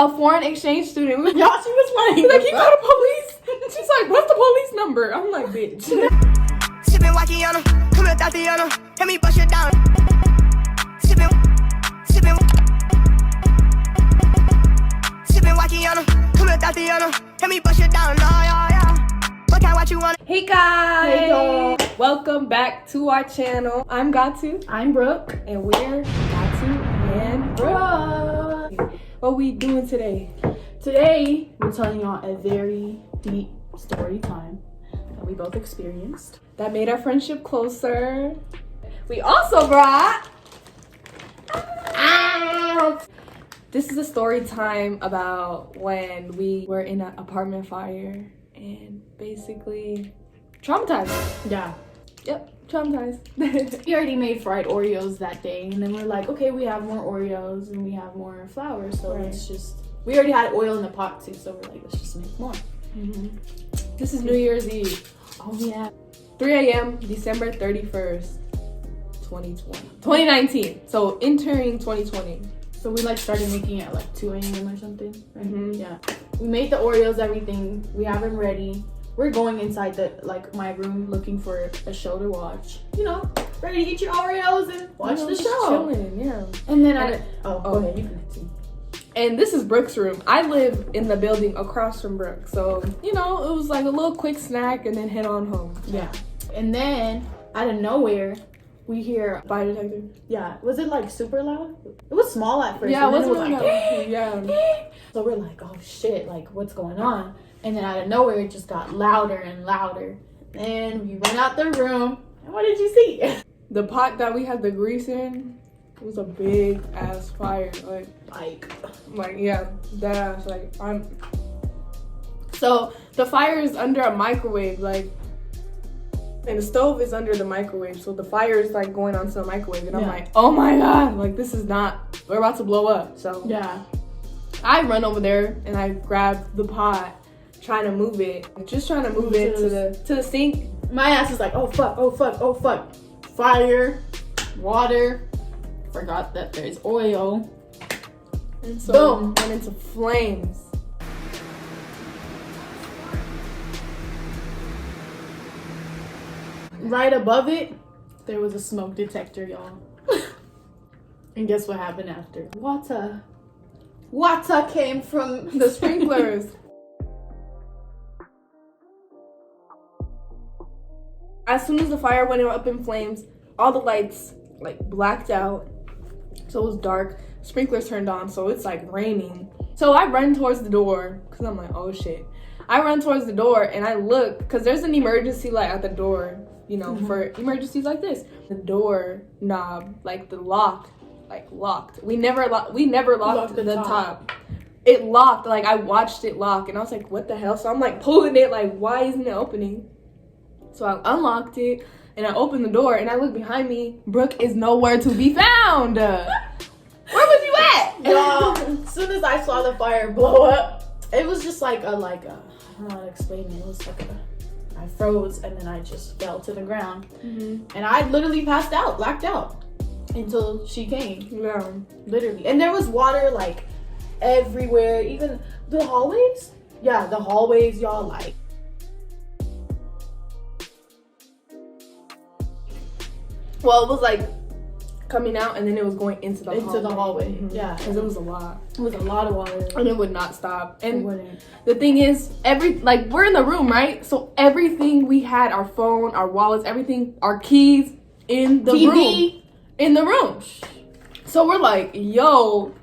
a foreign exchange student. Y'all, she was Like, you call the police? She's like, what's the police number? I'm like, bitch. Sippin' Wakiana, come here, Tatiana, let me bust you down. Sippin' Wakiana, come here, Tatiana, let me bust you down. Oh, yeah. What you want? Hey guys! Hey y'all. Welcome back to our channel. I'm Gatu. I'm Brooke. And we're Gatu and Brooke. What we doing today? Today, we're telling y'all a very deep story time that we both experienced. That made our friendship closer. We also brought... This is a story time about when we were in an apartment fire and basically traumatized. Yeah. Yep, traumatized. We already made fried Oreos that day, and then we're like, okay, we have more Oreos and we have more flour, so let's just... We already had oil in the pot too, so we're like, let's just make more. Mm-hmm. This is New Year's Eve. Oh yeah. 3 a.m. December 31st, 2019. So entering 2020. So we like started making it at like 2 a.m. or something, right? Mm-hmm. Yeah. We made the Oreos, everything. We have them ready. We're going inside my room looking for a show to watch. You know, ready to get your Oreos and watch the show. Chilling, yeah. And then go ahead, you can continue. And this is Brooke's room. I live in the building across from Brooke. So, you know, it was like a little quick snack and then head on home. Yeah. And then out of nowhere, we hear Fire detector. Yeah. Was it like super loud? It was small at first. Yeah, and it then wasn't it was really loud. Yeah. So we're like, oh shit, like what's going on? And then out of nowhere, it just got louder and louder. And we went out the room. And what did you see? The pot that we had the grease in was a big ass fire. Like yeah, that ass. Like So the fire is under a microwave, and the stove is under the microwave. So the fire is like going onto the microwave, and I'm like, oh my god, like this is not. We're about to blow up. So Yeah. I run over there and I grab the pot, trying to move it, just trying to move it to the sink. My ass is like, oh fuck, oh fuck, oh fuck. Fire, water. Forgot that there's oil. And so Boom. went into flames. Right above it, there was a smoke detector, y'all. And guess what happened after? Water came from The sprinklers. As soon as the fire went up in flames, all the lights like blacked out. So it was dark. Sprinklers turned on, so it's like raining. So I run towards the door because I'm like, oh shit. I run towards the door and I look because there's an emergency light at the door, you know, for emergencies like this. The door knob, like the lock, like locked. We never locked the top. It locked, like I watched it lock and I was like, what the hell? So I'm like pulling it, like why isn't it opening? So I unlocked it and I opened the door and I look behind me. Brooke is nowhere to be found. Where was you at? Y'all, as soon as I saw the fire blow up, it was just like I don't know how to explain it. It was like I froze and then I just fell to the ground. And I literally passed out, blacked out until she came. Yeah. Literally. And there was water like everywhere, even the hallways. Yeah, the hallways, y'all, like. Well, it was like coming out and then it was going into the hallway. Yeah, because it was a lot. It was a lot of water. And it would not stop. And it wouldn't. The thing is, we're in the room, right? So everything we had, our phone, our wallets, everything, our keys in the room. In the room. So we're like, yo,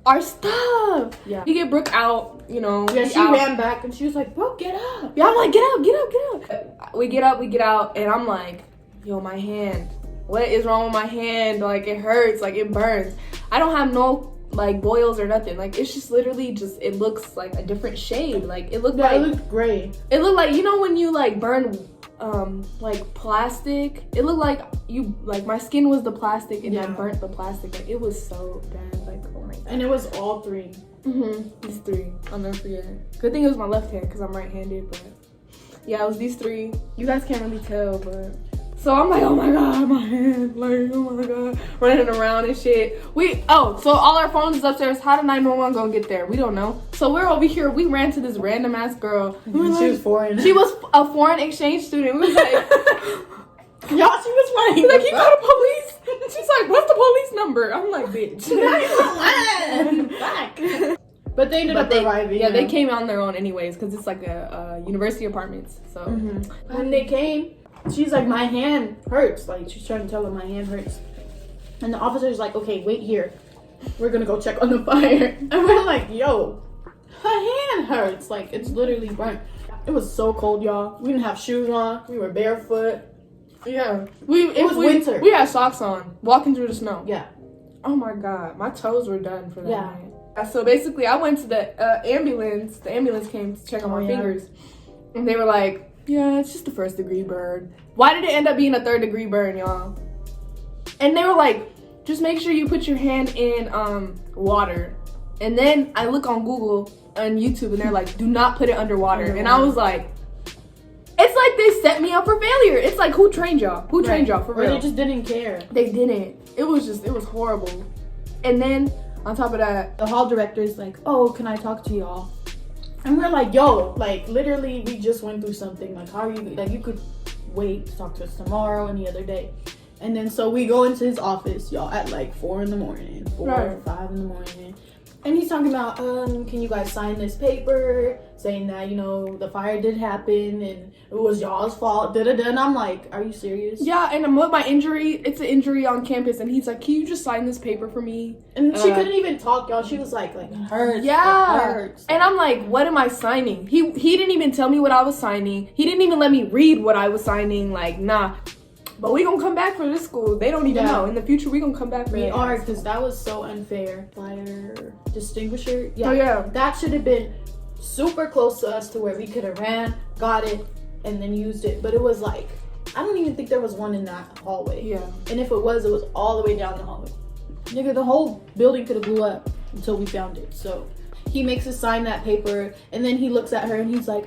our stuff. Yeah. You get Brooke out, you know. Yeah, she ran back and she was like, Brooke, get up. Yeah, I'm like, get up. We get out, and I'm like, yo, my hand. What is wrong with my hand? Like, it hurts, like, it burns. I don't have no, like, boils or nothing. Like, it's just literally just, it looks like a different shade. Like, it looked it looked gray. It looked like, you know when you, like, burn, like, plastic? It looked like my skin was the plastic and I burnt the plastic. Like, it was so bad. Like, oh my God. And it was all three. These three. I'll never forget. Good thing it was my left hand because I'm right-handed, but yeah, it was these three. You guys can't really tell, but So I'm like, oh my god, my hand, like, oh my god, running around and shit. So all our phones is upstairs. How did 911 gonna get there? We don't know. So we're over here. We ran to this random ass girl. She was foreign. She was a foreign exchange student. We was like, y'all, she was funny. like, you call the police? She's like, what's the police number? I'm like, bitch. Back. But they ended up arriving. Yeah, they came on their own anyways because it's like a university apartments. So when they came, she's like, my hand hurts. Like, she's trying to tell them my hand hurts. And the officer's like, okay, wait here. We're gonna go check on the fire. And we're like, yo, her hand hurts. Like, it's literally burnt. It was so cold, y'all. We didn't have shoes on. We were barefoot. yeah, It was winter. We had socks on, walking through the snow. Yeah. Oh my god, my toes were done for that Yeah. night. So basically, I went to the ambulance. The ambulance came to check on my fingers, and they were like, "Yeah, it's just a 1st-degree burn." Why did it end up being a 3rd-degree burn, y'all? And they were like, "Just make sure you put your hand in water." And then I look on Google and YouTube, and they're like, "Do not put it underwater." And I was like, "It's like they set me up for failure." It's like, who trained y'all? Who trained y'all for real? Or they just didn't care. They didn't. It was horrible. And then on top of that, The hall director is like, oh, can I talk to y'all? And we're like, yo, like, literally, we just went through something. Like, how are you, like, you could wait to talk to us tomorrow, any other day. And then, so we go into his office, y'all, at like 4 in the morning, 4 or 5 in the morning. And he's talking about, can you guys sign this paper saying that, you know, the fire did happen and it was y'all's fault, da-da-da. And I'm like, are you serious? yeah, and with my injury, it's an injury on campus, and he's like, "Can you just sign this paper for me?" And she couldn't even talk, y'all. She was like hurts. Yeah. It hurts. And I'm like, what am I signing? He didn't even tell me what I was signing. He didn't even let me read what I was signing. Like, nah. But we gonna come back for this school. They don't even know. In the future, we gonna come back for We it. are, because that was so unfair. Fire distinguisher. Yeah. Oh, yeah. That should have been super close to us to where we could have ran, got it, and then used it. But it was like, I don't even think there was one in that hallway. Yeah. And if it was all the way down the hallway. Nigga, the whole building could have blew up until we found it. So he makes us sign that paper, and then he looks at her and he's like,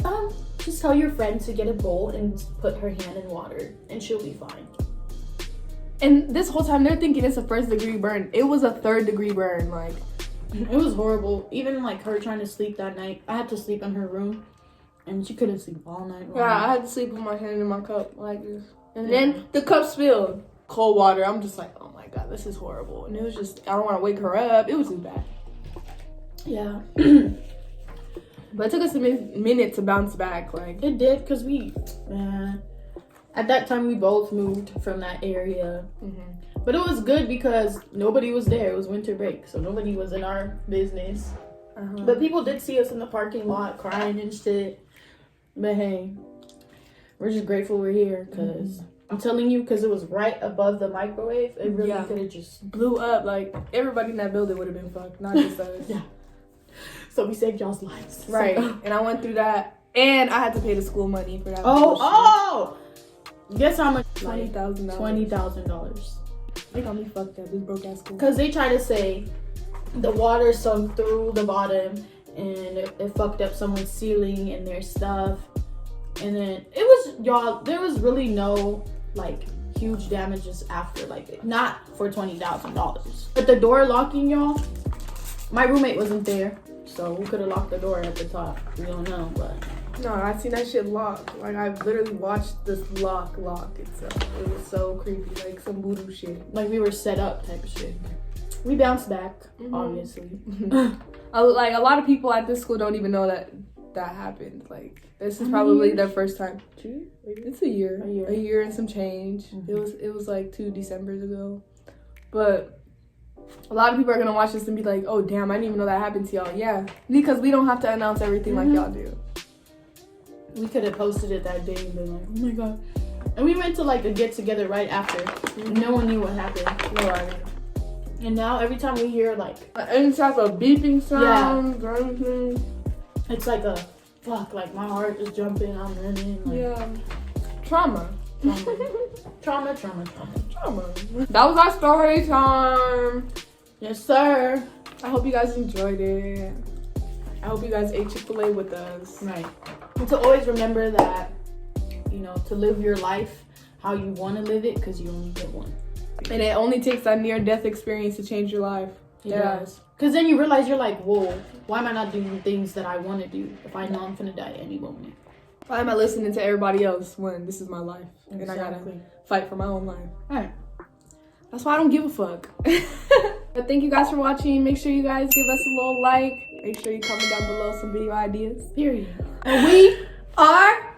just tell your friend to get a bowl and put her hand in water and she'll be fine. And this whole time, they're thinking it's a 1st-degree burn. It was a 3rd-degree burn. Like, it was horrible. Even like her trying to sleep that night. I had to sleep in her room, and she couldn't sleep all night long. yeah, I had to sleep with my hand in my cup like this. And then the cup spilled. Cold water. I'm just like, oh my god, this is horrible. And it was just, I don't want to wake her up. It was too bad. Yeah. But it took us a minute to bounce back. Like, It did, because at that time we both moved from that area. But it was good because nobody was there. It was winter break, so nobody was in our business. But people did see us in the parking lot crying and shit. But hey, we're just grateful we're here, because I'm telling you, because it was right above the microwave. It really could have just blew up. Like, everybody in that building would have been fucked, not just us. Yeah. So we saved y'all's lives. Right. And I went through that, and I had to pay the school money for that. Guess how much? $20,000. $20,000. They got me fucked up. This broke ass school. Because they try to say the water sunk through the bottom and it fucked up someone's ceiling and their stuff. And then it was, y'all, there was really no like huge damages after, like, not for $20,000. But the door locking, y'all, my roommate wasn't there, so we could have locked the door at the top. We don't know, but no, I seen that shit locked. Like, I've literally watched this lock itself. It was so creepy, like some voodoo shit. like we were set up type of shit. We bounced back, obviously. Like, a lot of people at this school don't even know that happened. Like, this is probably their first time. It's a year and some change. It was like 2 Decembers ago. But a lot of people are gonna watch this and be like, oh damn, I didn't even know that happened to y'all. Yeah, because we don't have to announce everything like y'all do. We could have posted it that day and been like, oh my god. And we went to like a get together right after. No one knew what happened. No idea. And now every time we hear like any type of beeping sound or anything, it's like a fuck, like my heart is jumping, I'm running. Like, trauma. Trauma. That was our story time. Yes, sir. I hope you guys enjoyed it. I hope you guys ate Chick-fil-A with us. Right. And to always remember that, you know, to live your life how you want to live it, because you only get one. And it only takes that near-death experience to change your life. It does. Because then you realize you're like, whoa, why am I not doing things that I want to do if I know I'm finna die any moment? Why am I listening to everybody else when this is my life? Exactly. And I gotta fight for my own life. Right. That's why I don't give a fuck. But thank you guys for watching. Make sure you guys give us a little like. Make sure you comment down below some video ideas. Period. And we are...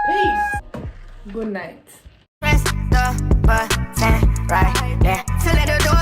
Peace. Good night. Press the button right there to let the door